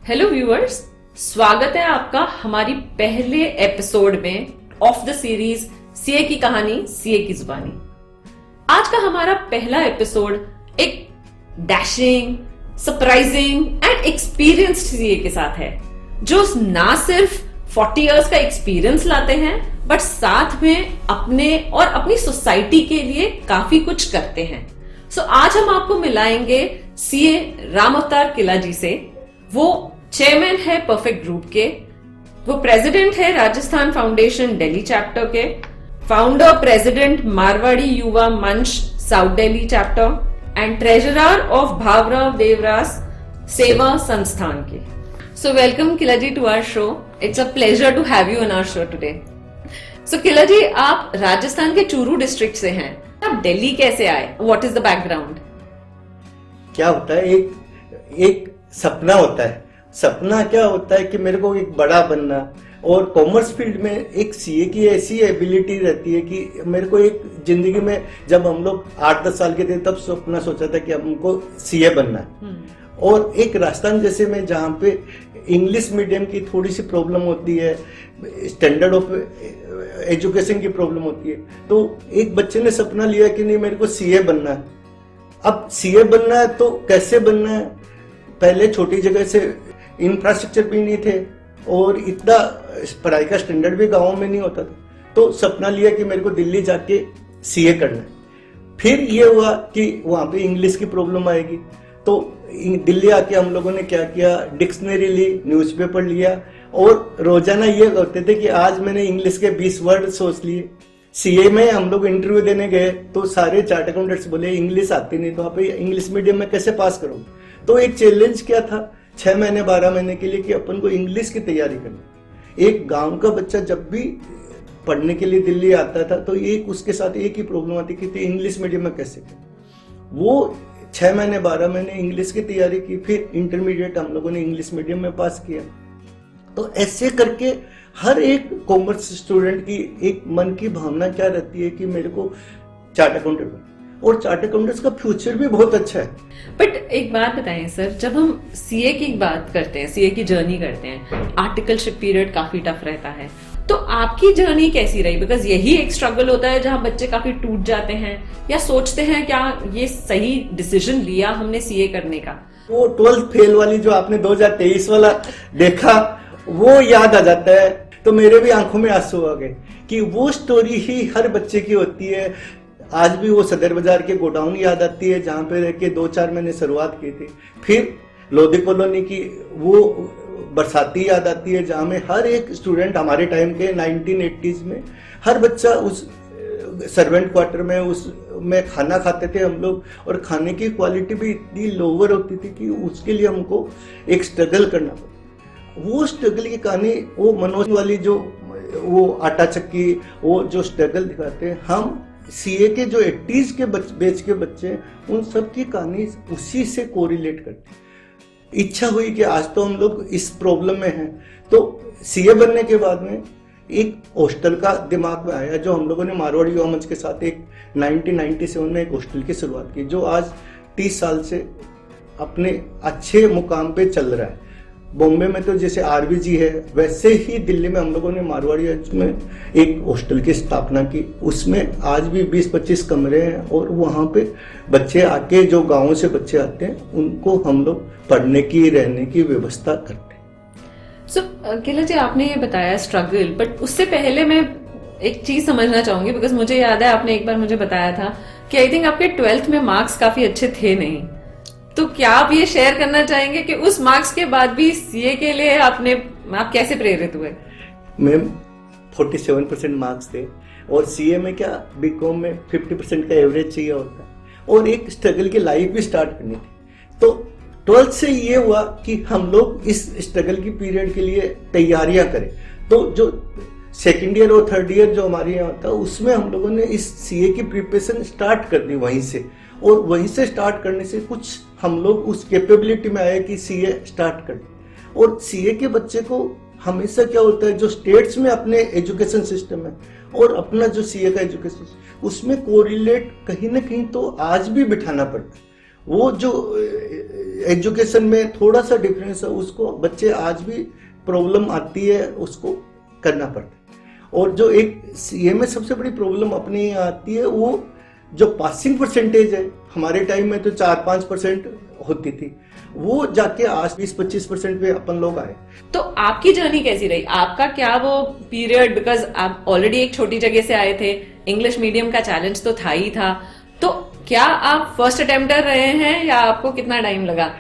Hello viewers, स्वागत है आपका हमारी पहले एपिसोड में ऑफ द सीरीज सीए की कहानी सीए की जुबानी। आज का हमारा पहला एपिसोड एक dashing, surprising and experienced CA के साथ है, जो ना सिर्फ 40 इयर्स का एक्सपीरियंस लाते हैं बट साथ में अपने और अपनी सोसाइटी के लिए काफी कुछ करते हैं। सो आज हम आपको मिलाएंगे सीए राम अवतार किला जी से। वो चेयरमैन है परफेक्ट ग्रुप के, वो प्रेसिडेंट है राजस्थान फाउंडेशन दिल्ली चैप्टर के, founder president Marwari Yuva Manch south Delhi chapter and treasurer of Bhaurao Deoras Seva Sansthan के। So welcome Kila ji to our show. It's a pleasure to have you on our show today. So Kila ji, आप राजस्थान के चूरू डिस्ट्रिक्ट से हैं, आप दिल्ली कैसे आए? What is the background? क्या होता है, एक सपना होता है। सपना क्या होता है कि मेरे को एक बड़ा बनना, और कॉमर्स फील्ड में एक सीए की ऐसी एबिलिटी रहती है कि मेरे को एक जिंदगी में, जब हम लोग 8-10 साल के थे तब सपना सोचा था कि हमको सीए बनना है। और एक राजस्थान जैसे में जहाँ पे इंग्लिश मीडियम की थोड़ी सी प्रॉब्लम होती है, स्टैंडर्ड ऑफ एजुकेशन की प्रॉब्लम होती है, तो एक बच्चे ने सपना लिया कि नहीं, मेरे को सीए बनना है। अब सीए बनना है तो कैसे बनना है? पहले छोटी जगह से इंफ्रास्ट्रक्चर भी नहीं थे और इतना पढ़ाई का स्टैंडर्ड भी गाँव में नहीं होता था, तो सपना लिया कि मेरे को दिल्ली जाके सीए करना है। फिर ये हुआ कि वहाँ पे इंग्लिश की प्रॉब्लम आएगी, तो दिल्ली आके हम लोगों ने क्या किया, डिक्शनरी ली, न्यूज़पेपर लिया, और रोजाना ये होते थे कि आज मैंने इंग्लिश के 20 वर्ड सोच लिए। सीए में हम लोग इंटरव्यू देने गए तो सारे चार्ट अकाउंटेंट्स बोले इंग्लिश आती नहीं, तो आप इंग्लिश मीडियम में कैसे पास करोगे? तो एक चैलेंज क्या था 6 महीने 12 महीने के लिए कि अपन को इंग्लिश की तैयारी करनी। एक गांव का बच्चा जब भी पढ़ने के लिए दिल्ली आता था तो एक उसके साथ एक ही प्रॉब्लम आती कि इंग्लिश मीडियम में कैसे करें। वो 6 महीने 12 महीने इंग्लिश की तैयारी की, फिर इंटरमीडिएट हम लोगों ने इंग्लिश मीडियम में पास किया। तो ऐसे करके हर एक कॉमर्स स्टूडेंट की एक मन की भावना क्या रहती है कि मेरे को चार्ट अकाउंटेंट, और चार्ट अकाउंटेंट्स का फ्यूचर भी बहुत अच्छा है। बट एक बात बताएं सर, जब हम सीए की बात करते हैं, सीए की जर्नी करते हैं, आर्टिकलशिप पीरियड काफी टफ रहता है, तो आपकी जर्नी कैसी रही? बिकॉज यही एक स्ट्रगल होता है जहां बच्चे काफी टूट जाते हैं या सोचते हैं क्या ये सही डिसीजन लिया हमने सीए करने का। वो 12th फेल वाली जो आपने 2023 वाला देखा वो याद आ जाता है, तो मेरे भी आंखों में आंसू आ गए कि वो स्टोरी ही हर बच्चे की होती है। आज भी वो सदर बाजार के गोडाउन याद आती है जहाँ पे रह के 2-4 महीने शुरुआत की थी। फिर लोधी कॉलोनी की वो बरसाती याद आती है जहाँ में हर एक स्टूडेंट, हमारे टाइम के 1980s में हर बच्चा उस सर्वेंट क्वार्टर में उसमें खाना खाते थे हम लोग, और खाने की क्वालिटी भी इतनी लोअर होती थी कि उसके लिए हमको एक स्ट्रगल करना पड़ता। वो स्ट्रगल की कहानी, वो मनोज वाली जो वो आटा चक्की, वो जो स्ट्रगल दिखाते हैं, हम सीए के जो 80s के बैच के बच्चे, उन सब की कहानी उसी से कोरिलेट करती। इच्छा हुई कि आज तो हम लोग इस प्रॉब्लम में हैं, तो सीए बनने के बाद में एक हॉस्टल का दिमाग में आया, जो हम लोगों ने मारवाड़ी युवा मंच के साथ एक 1997 में एक हॉस्टल की शुरुआत की, जो आज 30 साल से अपने अच्छे मुकाम पे चल रहा है। बॉम्बे में तो जैसे आरबीजी है, वैसे ही दिल्ली में हम लोगों ने मारवाड़ी में एक हॉस्टल की स्थापना की। उसमें आज भी 20-25 कमरे हैं, और वहाँ पे बच्चे आके, जो गाँव से बच्चे आते हैं, उनको हम लोग पढ़ने की, रहने की व्यवस्था करते हैं। सो किला जी, आपने ये बताया स्ट्रगल, बट उससे पहले मैं एक चीज समझना चाहूंगी, बिकॉज मुझे याद है आपने एक बार मुझे बताया था कि आई थिंक आपके 12th में मार्क्स काफी अच्छे थे नहीं, तो क्या आप ये शेयर करना चाहेंगे कि उस मार्क्स के बाद भी सीए के लिए आप कैसे प्रेरित हुए? मैम 47% मार्क्स थे, और सीए में क्या, बीकॉम में 50% का एवरेज चाहिए होता है, और एक स्ट्रगल की लाइफ भी स्टार्ट करनी थी। तो 12th से ये हुआ कि हम लोग इस स्ट्रगल की पीरियड के लिए तैयारियां करें। तो जो सेकेंड ईयर और थर्ड ईयर जो हमारे यहाँ था, उसमें हम लोगों ने इस सीए की प्रिपरेशन स्टार्ट कर दी वहीं से, और वहीं से स्टार्ट करने से कुछ हम लोग उस कैपेबिलिटी में आए कि सीए स्टार्ट कर। और सीए के बच्चे को हमेशा क्या होता है, जो स्टेट्स में अपने एजुकेशन सिस्टम है और अपना जो सीए का एजुकेशन, उसमें कोरिलेट कहीं ना कहीं तो आज भी बिठाना पड़ता है। वो जो एजुकेशन में थोड़ा सा डिफरेंस है, उसको बच्चे आज भी प्रॉब्लम आती है, उसको करना पड़ता है। और जो एक सीए में सबसे बड़ी प्रॉब्लम अपनी आती है, वो जो पासिंग परसेंटेज है, हमारे टाइम में तो 4-5% होती थी, वो जाके आज 20-25% पे अपन लोग आए। तो आपकी जर्नी कैसी रही? आपका क्या वो पीरियड, बिकॉज आप ऑलरेडी एक छोटी जगह से आए थे, इंग्लिश मीडियम का चैलेंज तो था ही था, तो क्या आप फर्स्ट अटेम्प्टर रहे हैं या आपको कितना टाइम लगा?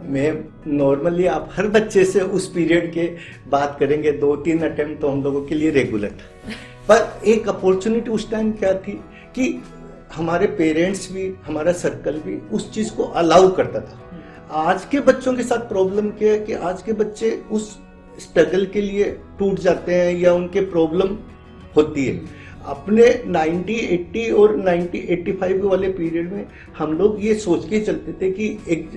मैं नॉर्मली, आप हर बच्चे से उस पीरियड के बात करेंगे, 2-3 अटेम्प्ट तो हम लोगों के लिए रेगुलर था। पर एक अपॉर्चुनिटी उस टाइम क्या थी कि हमारे पेरेंट्स भी, हमारा सर्कल भी उस चीज को अलाउ करता था। आज के बच्चों के साथ प्रॉब्लम क्या है कि आज के बच्चे उस स्ट्रगल के लिए टूट जाते हैं या उनके प्रॉब्लम होती है। अपने 90-80 और 90-85 वाले पीरियड में हम लोग ये सोच के चलते थे कि एक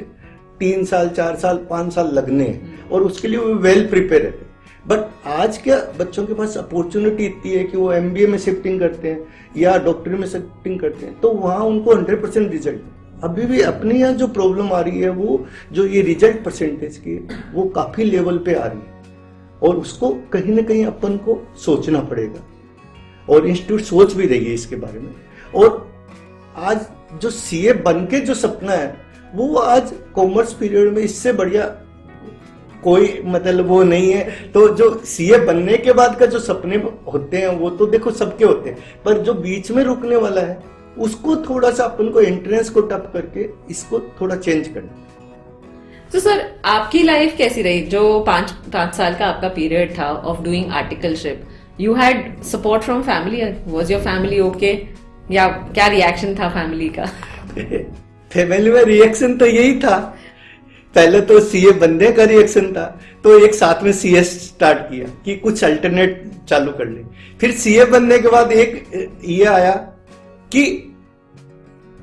3 साल, 4 साल, 5 साल लगने हैं और उसके लिए वो वेल प्रिपेयर रहते। बट आज क्या बच्चों के पास अपॉर्चुनिटी इतनी है कि वो एमबीए में शिफ्टिंग करते हैं या डॉक्टरी में शिफ्टिंग करते हैं, तो वहाँ उनको 100% रिजल्ट। अभी भी अपने यहाँ जो प्रॉब्लम आ रही है, वो जो ये रिजल्ट परसेंटेज की, वो काफी लेवल पे आ रही है और उसको कहीं ना कहीं अपन को सोचना पड़ेगा और इंस्टीट्यूट सोच भी रही है इसके बारे में। और आज जो सीए बन के जो सपना है, वो आज कॉमर्स पीरियड में इससे बढ़िया कोई मतलब वो नहीं है। तो जो सीए बनने के बाद का जो सपने होते हैं वो तो देखो सबके होते हैं, पर जो बीच में रुकने वाला है उसको थोड़ा सा अपन को एंट्रेंस को टफ करके इसको थोड़ा चेंज करना। तो सर, आपकी लाइफ कैसी रही? जो 5 साल का आपका पीरियड था of doing articleship, you had support from family? Was your family okay, या क्या रिएक्शन था फैमिली का? फैमिली में रिएक्शन तो यही था, पहले तो सीए बनने का रिएक्शन था, तो एक साथ में सीए स्टार्ट किया कि कुछ अल्टरनेट चालू कर ले। फिर सीए बनने के बाद एक ये आया कि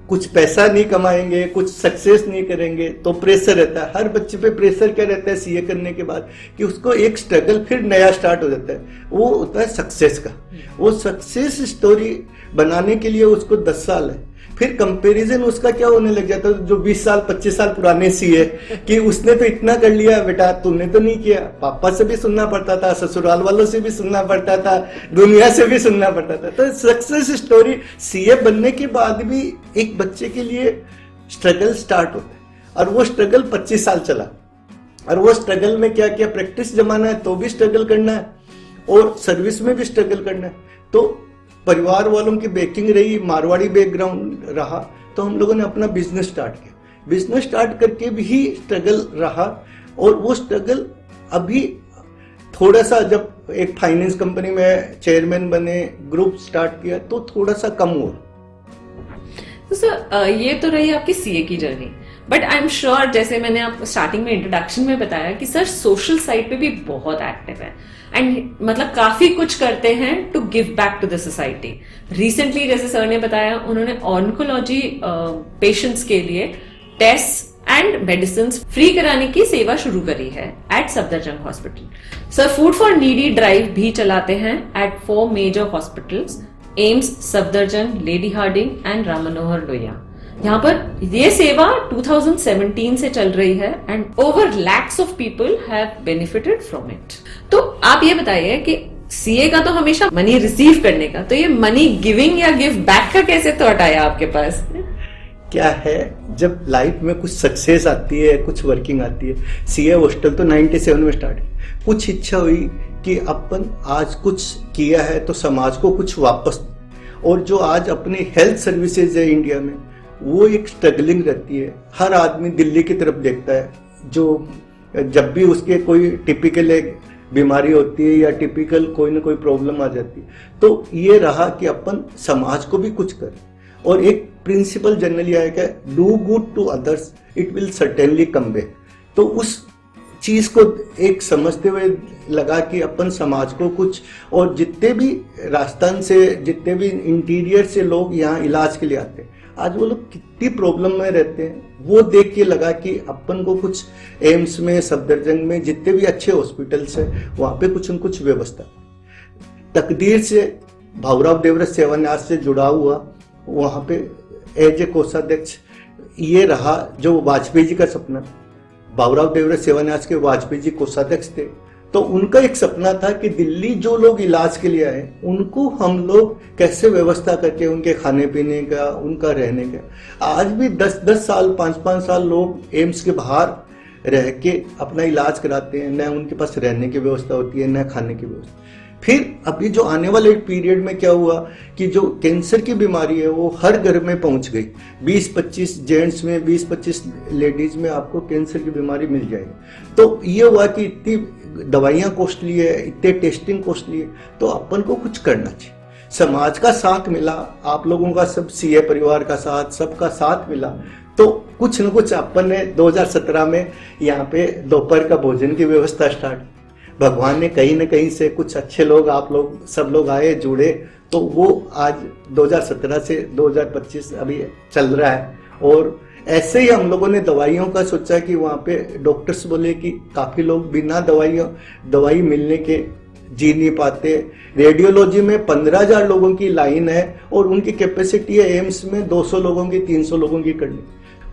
कुछ पैसा नहीं कमाएंगे, कुछ सक्सेस नहीं करेंगे, तो प्रेशर रहता है। हर बच्चे पे प्रेशर क्या रहता है सीए करने के बाद कि उसको एक स्ट्रगल फिर नया स्टार्ट हो जाता है, वो होता है सक्सेस का। वो सक्सेस स्टोरी बनाने के लिए उसको 10 साल है। फिर कंपैरिजन उसका क्या होने लग जाता है, जो 20 साल 25 साल पुराने सीए कि उसने तो इतना कर लिया, बेटा तुमने तो नहीं किया। पापा से भी सुनना पड़ता था, ससुराल वालों से भी सुनना पड़ता था, दुनिया से भी सुनना पड़ता था। तो सक्सेस स्टोरी सीए बनने के बाद भी एक बच्चे के लिए स्ट्रगल स्टार्ट होता है, और वो स्ट्रगल 25 साल चला। और वो स्ट्रगल में क्या क्या प्रैक्टिस जमाना है तो भी स्ट्रगल करना है, और सर्विस में भी स्ट्रगल करना है। तो परिवार वालों की बैकिंग रही, मारवाड़ी बैकग्राउंड रहा, तो हम लोगों ने अपना बिजनेस स्टार्ट किया। बिजनेस स्टार्ट करके भी स्ट्रगल रहा, और वो स्ट्रगल अभी थोड़ा सा, जब एक फाइनेंस कंपनी में चेयरमैन बने, ग्रुप स्टार्ट किया, तो थोड़ा सा कम हुआ। तो सर, ये तो रही आपकी सीए की journey, but I am sure, जैसे मैंने आप स्टार्टिंग में इंट्रोडक्शन में बताया कि सर सोशल साइड पे भी बहुत एक्टिव है एंड मतलब काफी कुछ करते हैं to give back to the society. Recently जैसे सर ने बताया, उन्होंने ऑन्कोलॉजी पेशेंट्स के लिए टेस्ट एंड मेडिसिन फ्री कराने की सेवा शुरू करी है at Safdarjung hospital. Sir food for needy drive भी चलाते हैं at 4 major hospitals, AIIMS, Safdarjung, Lady Harding and Ram Manohar Lohia. यहाँ पर ये सेवा 2017 से चल रही है and over lakhs of people have benefited from it. तो आप ये बताइए कि सीए का तो हमेशा मनी रिसीव करने का, तो ये मनी गिविंग या गिव बैक का कैसे थॉट आया आपके पास? क्या है, जब लाइफ में कुछ सक्सेस आती है, कुछ वर्किंग आती है। सीए हॉस्टल तो 97 में स्टार्ट है। कुछ इच्छा हुई कि अपन आज कुछ किया है तो समाज को कुछ वापस, और जो आज अपनी हेल्थ सर्विसेज है इंडिया में, वो एक स्ट्रगलिंग रहती है। हर आदमी दिल्ली की तरफ देखता है, जो जब भी उसके कोई टिपिकल एक बीमारी होती है या टिपिकल कोई ना कोई प्रॉब्लम आ जाती है, तो ये रहा कि अपन समाज को भी कुछ करें। और एक प्रिंसिपल जनरली आएगा, do good to others, it will certainly come back. तो उस चीज को एक समझते हुए लगा कि अपन समाज को कुछ, और जितने भी राजस्थान से, जितने भी इंटीरियर से लोग यहाँ इलाज के लिए आते हैं, आज वो लोग कितनी प्रॉब्लम में रहते हैं, वो देख के लगा कि अपन को कुछ एम्स में, सफदरजंग में जितने भी अच्छे हॉस्पिटल्स हैं, वहाँ पे कुछ न कुछ व्यवस्था। तकदीर से भाऊराव देवरस सेवान्यास से जुड़ा हुआ, वहाँ पे एज ए कोषाध्यक्ष ये रहा जो वाजपेयी जी का सपना। बाबूराव देवराज सेवान्यास के वाजपेयी जी कोषाध्यक्ष थे, तो उनका एक सपना था कि दिल्ली जो लोग इलाज के लिए आए उनको हम लोग कैसे व्यवस्था करके उनके खाने पीने का, उनका रहने का। आज भी 10-10 साल 5-5 साल लोग एम्स के बाहर रह के अपना इलाज कराते हैं, न उनके पास रहने की व्यवस्था होती है, न खाने की व्यवस्था। फिर अभी जो आने वाले पीरियड में क्या हुआ कि जो कैंसर की बीमारी है वो हर घर में पहुंच गई। 20-25 जेंट्स में, 20-25 लेडीज में आपको कैंसर की बीमारी मिल जाएगी। तो ये हुआ कि इतनी दवाइयाँ कॉस्टली है, इतने टेस्टिंग कॉस्टली है, तो अपन को कुछ करना चाहिए। समाज का साथ मिला, आप लोगों का, सब सीए परिवार का साथ, सबका साथ मिला, तो कुछ न कुछ अपन ने 2017 में यहाँ पे दोपहर का भोजन की व्यवस्था स्टार्ट। भगवान ने कहीं न कहीं से कुछ अच्छे लोग, आप लोग सब लोग आए, जुड़े, तो वो आज 2017 से 2025 अभी चल रहा है। और ऐसे ही हम लोगों ने दवाइयों का सोचा कि वहाँ पे डॉक्टर्स बोले कि काफ़ी लोग बिना दवाई मिलने के जी नहीं पाते। रेडियोलॉजी में 15,000 लोगों की लाइन है और उनकी कैपेसिटी है एम्स में 200 लोगों की, 300 लोगों की करनी।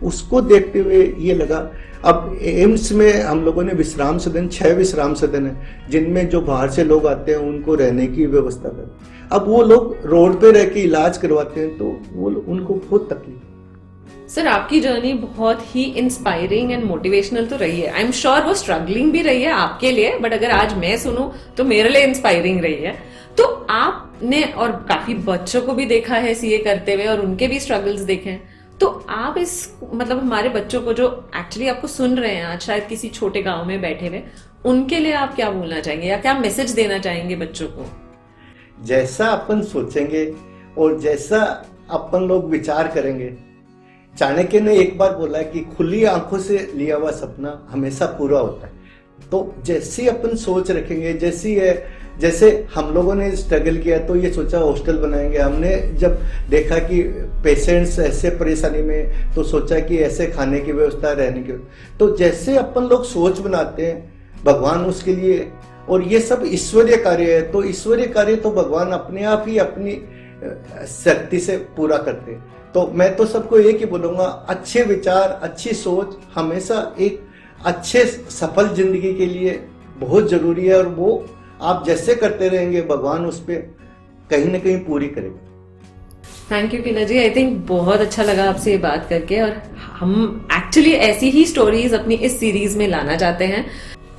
उसको देखते हुए ये लगा, अब एम्स में हम लोगों ने विश्राम सदन, 6 विश्राम सदन है, जिनमें जो बाहर से लोग आते हैं उनको रहने की व्यवस्था कर। अब वो लोग रोड पे रह के इलाज करवाते हैं, तो वो उनको बहुत तकलीफ। सर, आपकी जर्नी बहुत ही इंस्पायरिंग एंड मोटिवेशनल तो रही है। आई एम श्योर वो स्ट्रगलिंग भी रही है आपके लिए, बट अगर आज मैं सुनूं तो मेरे लिए इंस्पायरिंग रही है। तो आपने और काफी बच्चों को भी देखा है सीए करते हुए और उनके भी स्ट्रगल्स देखे हैं, तो आप इस मतलब हमारे बच्चों को जो एक्चुअली आपको सुन रहे हैं आज, शायद किसी छोटे गांव में बैठे हुए, उनके लिए आप क्या बोलना चाहेंगे या क्या मैसेज देना चाहेंगे बच्चों को? जैसा अपन सोचेंगे और जैसा अपन लोग विचार करेंगे, चाणक्य ने एक बार बोला कि खुली आंखों से लिया हुआ सपना हमेशा पूरा होता है। तो जैसी अपन सोच रखेंगे, जैसे हम लोगों ने स्ट्रगल किया तो ये सोचा हॉस्टल बनाएंगे, हमने जब देखा कि पेशेंट्स ऐसे परेशानी में, तो सोचा कि ऐसे खाने की व्यवस्था, रहने की। तो जैसे अपन लोग सोच बनाते हैं, भगवान उसके लिए, और ये सब ईश्वरीय कार्य है, तो ईश्वरीय कार्य तो भगवान अपने आप ही अपनी शक्ति से पूरा करते हैं। तो मैं तो सबको एक ही बोलूँगा, अच्छे विचार, अच्छी सोच हमेशा एक अच्छे सफल जिंदगी के लिए बहुत जरूरी है, और वो आप जैसे करते रहेंगे भगवान उस पर कहीं ना कहीं पूरी करेगा। थैंक यू किना जी, आई थिंक बहुत अच्छा लगा आपसे ये बात करके, और हम एक्चुअली ऐसी ही स्टोरीज अपनी इस सीरीज में लाना चाहते हैं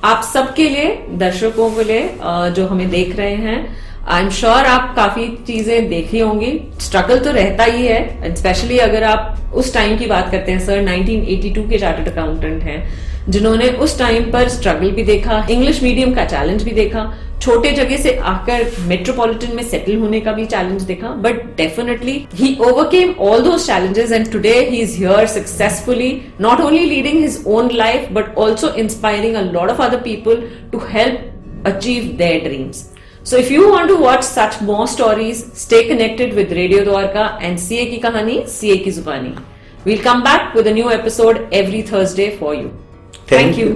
आप सबके लिए, दर्शकों के लिए जो हमें देख रहे हैं। आई एम श्योर आप काफी चीजें देखी होंगी, स्ट्रगल तो रहता ही है, स्पेशली अगर आप उस टाइम की बात करते हैं। सर 1982 के चार्टर्ड अकाउंटेंट हैं, जिन्होंने उस टाइम पर स्ट्रगल भी देखा, इंग्लिश मीडियम का चैलेंज भी देखा, छोटे जगह से आकर मेट्रोपॉलिटन में सेटल होने का भी चैलेंज देखा, but definitely he overcame all those challenges and today he is here successfully, not only leading his own life but also inspiring a lot of other people to help achieve their dreams. So if you want to watch such more stories, stay connected with Radio Dwarka and CA की कहानी, CA की जुबानी. We'll come back with a new episode every Thursday for you. Thank you.